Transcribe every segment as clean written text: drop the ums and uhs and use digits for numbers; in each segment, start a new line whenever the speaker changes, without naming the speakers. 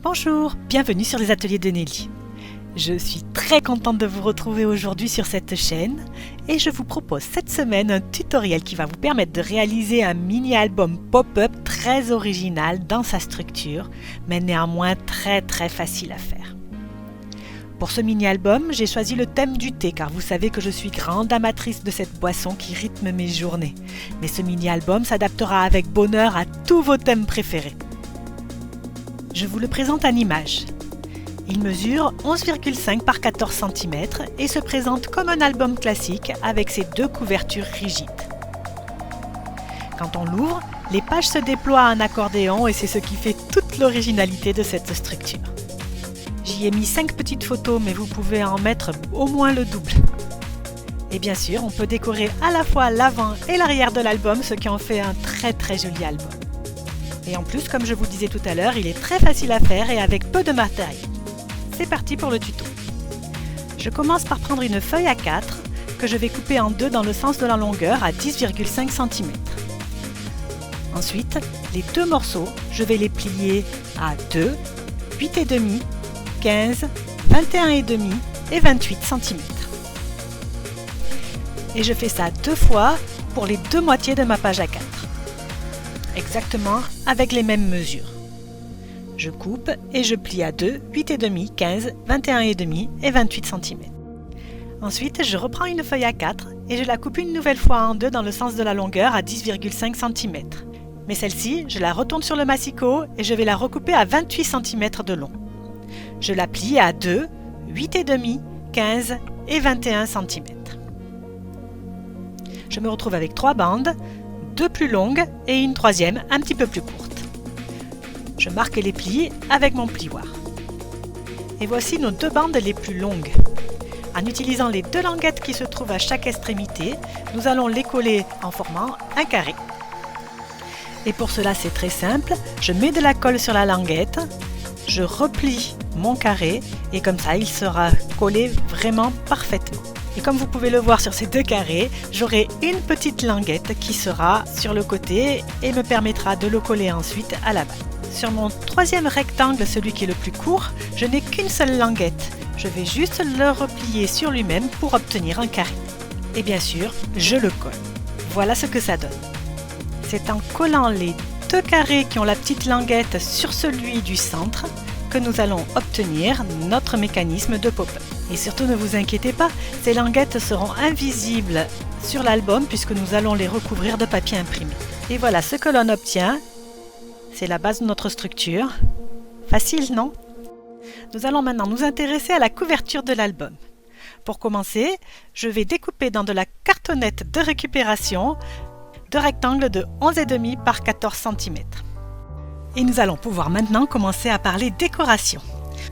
Bonjour, bienvenue sur les ateliers de Nelly. Je suis très contente de vous retrouver aujourd'hui sur cette chaîne et je vous propose cette semaine un tutoriel qui va vous permettre de réaliser un mini-album pop-up très original dans sa structure, mais néanmoins très facile à faire. Pour ce mini-album, j'ai choisi le thème du thé car vous savez que je suis grande amatrice de cette boisson qui rythme mes journées. Mais ce mini-album s'adaptera avec bonheur à tous vos thèmes préférés. Je vous le présente en images. Il mesure 11,5 par 14 cm et se présente comme un album classique avec ses deux couvertures rigides. Quand on l'ouvre, les pages se déploient en accordéon et c'est ce qui fait toute l'originalité de cette structure. J'y ai mis 5 petites photos, mais vous pouvez en mettre au moins le double. Et bien sûr, on peut décorer à la fois l'avant et l'arrière de l'album, ce qui en fait un très joli album. Et en plus, comme je vous disais tout à l'heure, il est très facile à faire et avec peu de matériel. C'est parti pour le tuto. Je commence par prendre une feuille A4 que je vais couper en deux dans le sens de la longueur à 10,5 cm. Ensuite, les deux morceaux, je vais les plier à 2, 8,5, 15, 21,5 et 28 cm. Et je fais ça deux fois pour les deux moitiés de ma page A4. Exactement avec les mêmes mesures. Je coupe et je plie à 2, 8,5, 15, 21,5 et 28 cm. Ensuite, je reprends une feuille A4 et je la coupe une nouvelle fois en deux dans le sens de la longueur à 10,5 cm. Mais celle-ci, je la retourne sur le massicot et je vais la recouper à 28 cm de long. Je la plie à 2, 8,5, 15 et 21 cm. Je me retrouve avec 3 bandes, 2 plus longues et une troisième un petit peu plus courte. Je marque les plis avec mon plioir. Et voici nos 2 bandes les plus longues. En utilisant les 2 languettes qui se trouvent à chaque extrémité, nous allons les coller en formant un carré. Et pour cela, c'est très simple. Je mets de la colle sur la languette, je replie mon carré et comme ça, il sera collé vraiment parfaitement. Et comme vous pouvez le voir sur ces 2 carrés, j'aurai une petite languette qui sera sur le côté et me permettra de le coller ensuite à la base. Sur mon troisième rectangle, celui qui est le plus court, je n'ai qu'une seule languette. Je vais juste le replier sur lui-même pour obtenir un carré. Et bien sûr, je le colle. Voilà ce que ça donne. C'est en collant les 2 carrés qui ont la petite languette sur celui du centre que nous allons obtenir notre mécanisme de pop-up. Et surtout ne vous inquiétez pas, ces languettes seront invisibles sur l'album puisque nous allons les recouvrir de papier imprimé. Et voilà ce que l'on obtient. C'est la base de notre structure. Facile, non? Nous allons maintenant nous intéresser à la couverture de l'album. Pour commencer, je vais découper dans de la cartonnette de récupération 2 rectangles de 11,5 par 14 cm. Et nous allons pouvoir maintenant commencer à parler décoration.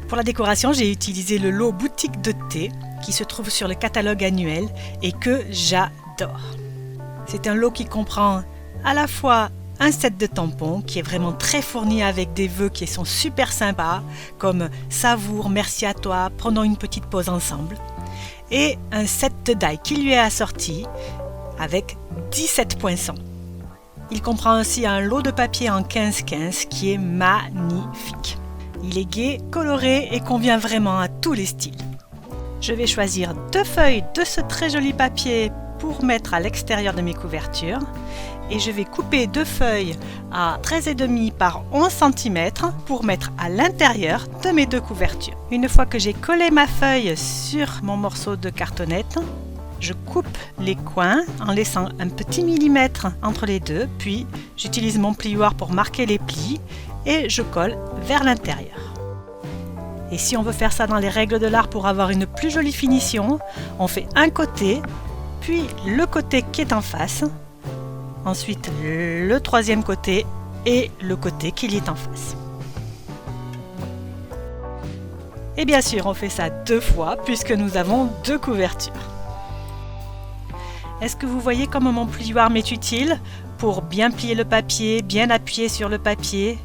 Pour la décoration, j'ai utilisé le lot boutique de thé qui se trouve sur le catalogue annuel et que j'adore. C'est un lot qui comprend à la fois un set de tampons qui est vraiment très fourni avec des vœux qui sont super sympas comme savoure, merci à toi, prenons une petite pause ensemble et un set de die qui lui est assorti avec 17 poinçons. Il comprend aussi un lot de papier en 15-15 qui est magnifique. Il est gai, coloré et convient vraiment à tous les styles. Je vais choisir 2 feuilles de ce très joli papier pour mettre à l'extérieur de mes couvertures et je vais couper 2 feuilles à 13,5 par 11 cm pour mettre à l'intérieur de mes 2 couvertures. Une fois que j'ai collé ma feuille sur mon morceau de cartonnette, je coupe les coins en laissant un petit millimètre entre les deux, puis j'utilise mon plioir pour marquer les plis et je colle vers l'intérieur. Et si on veut faire ça dans les règles de l'art pour avoir une plus jolie finition, on fait un côté, puis le côté qui est en face, ensuite le troisième côté et le côté qui est en face. Et bien sûr, on fait ça 2 fois puisque nous avons 2 couvertures. Est-ce que vous voyez comment mon plioir m'est utile pour bien plier le papier, bien appuyer sur le papier,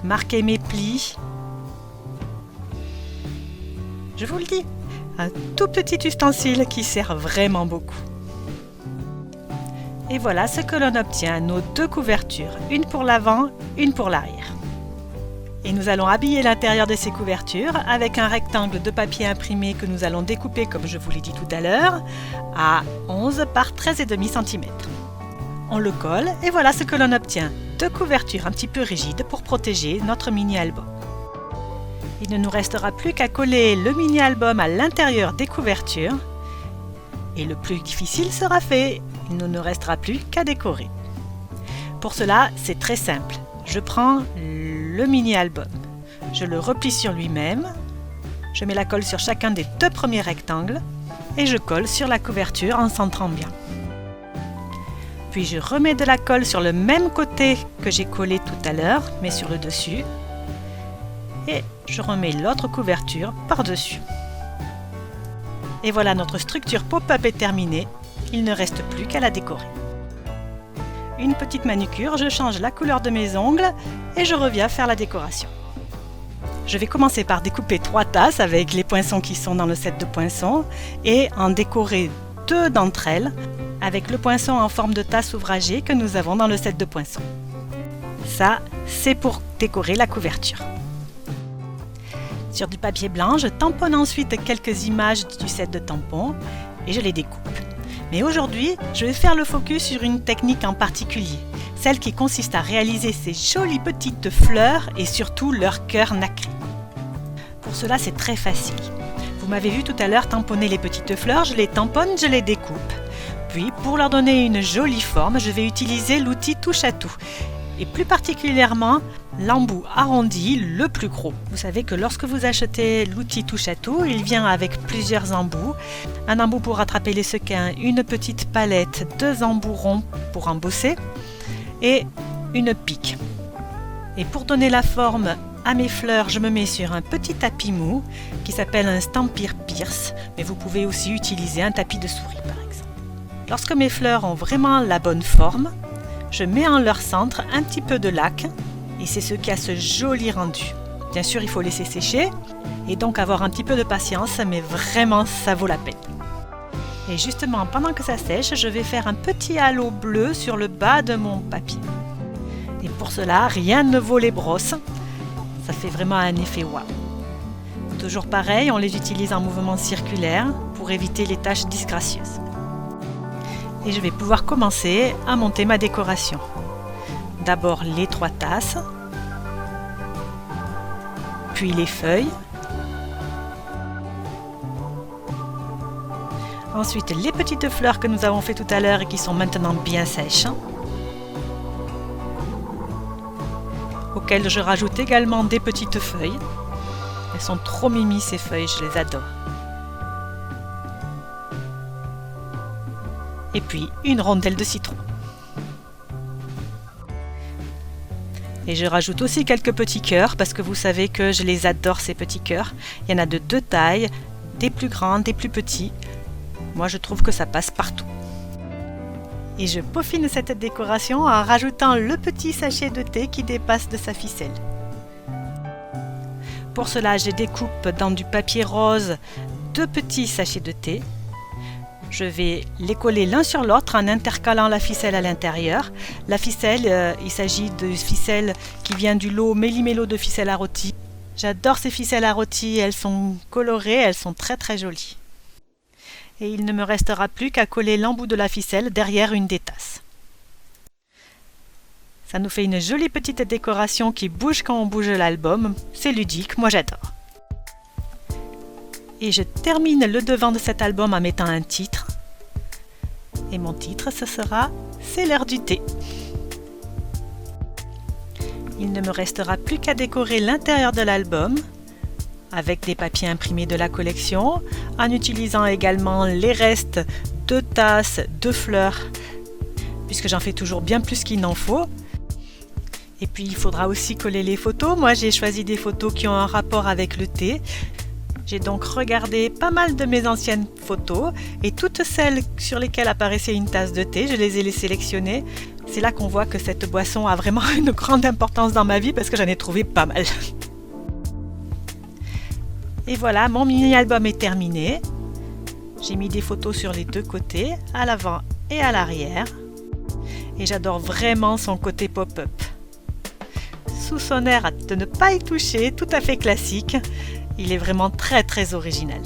marquer mes plis? Je vous le dis, un tout petit ustensile qui sert vraiment beaucoup. Et voilà ce que l'on obtient, nos 2 couvertures, une pour l'avant, une pour l'arrière. Et nous allons habiller l'intérieur de ces couvertures avec un rectangle de papier imprimé que nous allons découper, comme je vous l'ai dit tout à l'heure, à 11 par 13,5 cm. On le colle et voilà ce que l'on obtient. 2 couvertures un petit peu rigides pour protéger notre mini-album. Il ne nous restera plus qu'à coller le mini-album à l'intérieur des couvertures. Et le plus difficile sera fait. Il ne nous restera plus qu'à décorer. Pour cela, c'est très simple. Je prends le mini-album, je le replie sur lui-même, je mets la colle sur chacun des 2 premiers rectangles et je colle sur la couverture en centrant bien. Puis je remets de la colle sur le même côté que j'ai collé tout à l'heure, mais sur le dessus, et je remets l'autre couverture par-dessus. Et voilà, notre structure pop-up est terminée, il ne reste plus qu'à la décorer. Une petite manucure, je change la couleur de mes ongles et je reviens faire la décoration. Je vais commencer par découper 3 tasses avec les poinçons qui sont dans le set de poinçons et en décorer 2 d'entre elles avec le poinçon en forme de tasse ouvragée que nous avons dans le set de poinçons. Ça, c'est pour décorer la couverture. Sur du papier blanc, je tamponne ensuite quelques images du set de tampons et je les découpe. Mais aujourd'hui, je vais faire le focus sur une technique en particulier, celle qui consiste à réaliser ces jolies petites fleurs et surtout leur cœur nacré. Pour cela, c'est très facile. Vous m'avez vu tout à l'heure tamponner les petites fleurs, je les tamponne, je les découpe. Puis, pour leur donner une jolie forme, je vais utiliser l'outil touche à tout. Et plus particulièrement, l'embout arrondi le plus gros. Vous savez que lorsque vous achetez l'outil touche à tout, il vient avec plusieurs embouts. Un embout pour attraper les sequins, une petite palette, 2 embouts ronds pour embosser et une pique. Et pour donner la forme à mes fleurs, je me mets sur un petit tapis mou qui s'appelle un Stampin' Pierce, mais vous pouvez aussi utiliser un tapis de souris par exemple. Lorsque mes fleurs ont vraiment la bonne forme, je mets en leur centre un petit peu de laque et c'est ce qui a ce joli rendu. Bien sûr, il faut laisser sécher et donc avoir un petit peu de patience, mais vraiment ça vaut la peine. Et justement, pendant que ça sèche, je vais faire un petit halo bleu sur le bas de mon papier. Et pour cela, rien ne vaut les brosses. Ça fait vraiment un effet waouh. Toujours pareil, on les utilise en mouvement circulaire pour éviter les taches disgracieuses. Et je vais pouvoir commencer à monter ma décoration. D'abord les 3 tasses, puis les feuilles, ensuite les petites fleurs que nous avons fait tout à l'heure et qui sont maintenant bien sèches, auxquelles je rajoute également des petites feuilles. Elles sont trop mimi ces feuilles, je les adore. Et puis une rondelle de citron. Et je rajoute aussi quelques petits cœurs parce que vous savez que je les adore ces petits cœurs. Il y en a de 2 tailles, des plus grands, des plus petits. Moi je trouve que ça passe partout. Et je peaufine cette décoration en rajoutant le petit sachet de thé qui dépasse de sa ficelle. Pour cela, je découpe dans du papier rose 2 petits sachets de thé. Je vais les coller l'un sur l'autre en intercalant la ficelle à l'intérieur. La ficelle, il s'agit de ficelle qui vient du lot Méli-Mélo de ficelle à rôti. J'adore ces ficelles à rôti, elles sont colorées, elles sont très très jolies. Et il ne me restera plus qu'à coller l'embout de la ficelle derrière une des tasses. Ça nous fait une jolie petite décoration qui bouge quand on bouge l'album. C'est ludique, moi j'adore. Et je termine le devant de cet album en mettant un titre. Et mon titre, ce sera « C'est l'heure du thé ». Il ne me restera plus qu'à décorer l'intérieur de l'album avec des papiers imprimés de la collection, en utilisant également les restes de tasses, de fleurs, puisque j'en fais toujours bien plus qu'il n'en faut. Et puis il faudra aussi coller les photos. Moi j'ai choisi des photos qui ont un rapport avec le thé. J'ai donc regardé pas mal de mes anciennes photos et toutes celles sur lesquelles apparaissait une tasse de thé, je les ai sélectionnées. C'est là qu'on voit que cette boisson a vraiment une grande importance dans ma vie parce que j'en ai trouvé pas mal. Et voilà, mon mini-album est terminé. J'ai mis des photos sur les 2 côtés, à l'avant et à l'arrière. Et j'adore vraiment son côté pop-up. sous son air de ne pas y toucher, tout à fait classique. Il est vraiment très très original.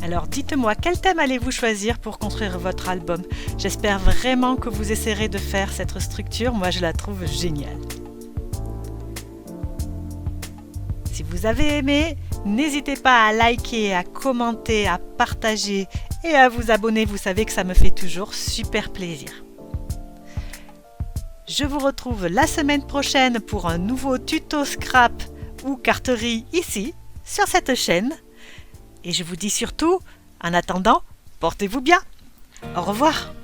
Alors dites-moi, quel thème allez-vous choisir pour construire votre album? J'espère vraiment que vous essaierez de faire cette structure, moi je la trouve géniale. Si vous avez aimé, n'hésitez pas à liker, à commenter, à partager et à vous abonner, vous savez que ça me fait toujours super plaisir. Je vous retrouve la semaine prochaine pour un nouveau tuto scrap ou carterie ici, sur cette chaîne. Et je vous dis surtout, en attendant, portez-vous bien. Au revoir.